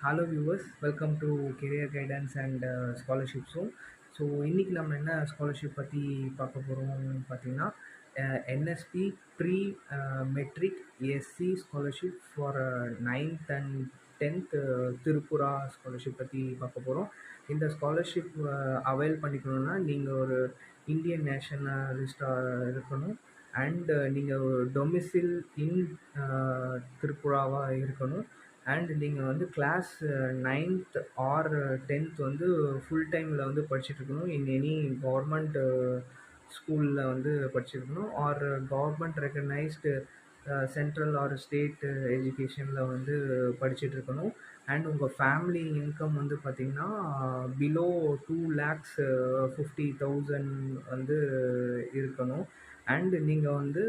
Hello viewers, welcome to career guidance and scholarship show. So இன்றைக்கி நம்ம என்ன scholarship பற்றி பார்க்க போகிறோம்னு பார்த்தீங்கன்னா, NSP pre matric SC scholarship for 9th and 10th Tripura scholarship பற்றி பார்க்க போகிறோம். இந்த ஸ்காலர்ஷிப் அவைல் பண்ணிக்கணுன்னா நீங்கள் ஒரு இந்தியன் நேஷனலிஸ்டாக இருக்கணும் அண்ட் நீங்கள் ஒரு டொமிசில் இன் திரிபுராவாக இருக்கணும். அண்ட் நீங்கள் வந்து கிளாஸ் 9th ஆர் 10th வந்து ஃபுல் டைமில் வந்து படிச்சுட்ருக்கணும். இன் எனி கவர்மெண்ட் ஸ்கூலில் வந்து படிச்சுருக்கணும் or government recognised central or state எஜுகேஷனில் வந்து படிச்சுட்ருக்கணும். அண்ட் உங்கள் ஃபேமிலி இன்கம் வந்து பார்த்திங்கன்னா பிலோ 2,50,000 வந்து இருக்கணும். அண்ட் நீங்கள் வந்து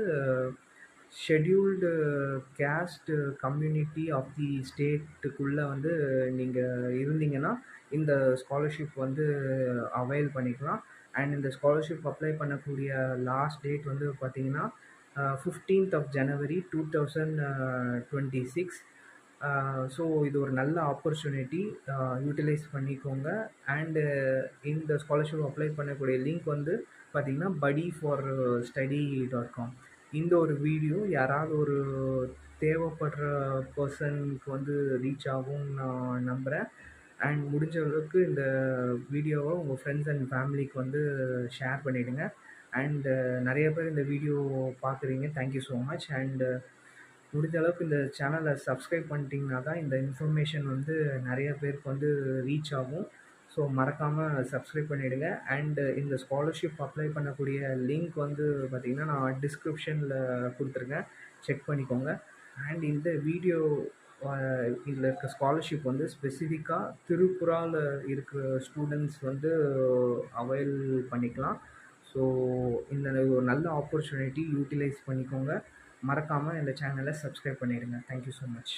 scheduled caste community of the ஸ்டேட்டுக்குள்ளே வந்து நீங்கள் இருந்தீங்கன்னா இந்த ஸ்காலர்ஷிப் வந்து அவைல் பண்ணிக்கலாம். அண்ட் இந்த ஸ்காலர்ஷிப் அப்ளை பண்ணக்கூடிய லாஸ்ட் டேட் வந்து பார்த்திங்கன்னா 15th of January 2026. ஸோ இது ஒரு நல்ல ஆப்பர்ச்சுனிட்டி, யூட்டிலைஸ் பண்ணிக்கோங்க. அண்டு இந்த ஸ்காலர்ஷிப் அப்ளை பண்ணக்கூடிய லிங்க் வந்து பார்த்திங்கன்னா buddyforstudy.com. இந்த ஒரு வீடியோ யாராவது ஒரு தேவைப்படுற பர்சனுக்கு வந்து ரீச் ஆகும்னு நான் நம்புகிறேன். அண்ட் முடிஞ்ச அளவுக்கு இந்த வீடியோவை உங்கள் ஃப்ரெண்ட்ஸ் அண்ட் ஃபேமிலிக்கு வந்து ஷேர் பண்ணிவிடுங்க. அண்டு நிறைய பேர் இந்த வீடியோ பார்க்குறீங்க, தேங்க்யூ ஸோ மச். அண்டு முடிஞ்ச அளவுக்கு இந்த சேனலை சப்ஸ்கிரைப் பண்ணிட்டீங்கன்னா தான் இந்த இன்ஃபர்மேஷன் வந்து நிறைய பேருக்கு வந்து ரீச் ஆகும். ஸோ மறக்காமல் சப்ஸ்கிரைப் பண்ணிவிடுங்க. அண்டு இந்த ஸ்காலர்ஷிப் அப்ளை பண்ணக்கூடிய லிங்க் வந்து பார்த்திங்கன்னா நான் டிஸ்கிரிப்ஷனில் கொடுத்துருக்கேன், செக் பண்ணிக்கோங்க. அண்ட் இந்த வீடியோ இதில் இருக்க ஸ்காலர்ஷிப் வந்து ஸ்பெசிஃபிக்காக திரிபுராவில் இருக்கிற ஸ்டூடெண்ட்ஸ் வந்து அவைல் பண்ணிக்கலாம். ஸோ இந்த ஒரு நல்ல ஆப்பர்ச்சுனிட்டி யூட்டிலைஸ் பண்ணிக்கோங்க. மறக்காமல் இந்த சேனலை சப்ஸ்கிரைப் பண்ணிடுங்க. Thank you so much.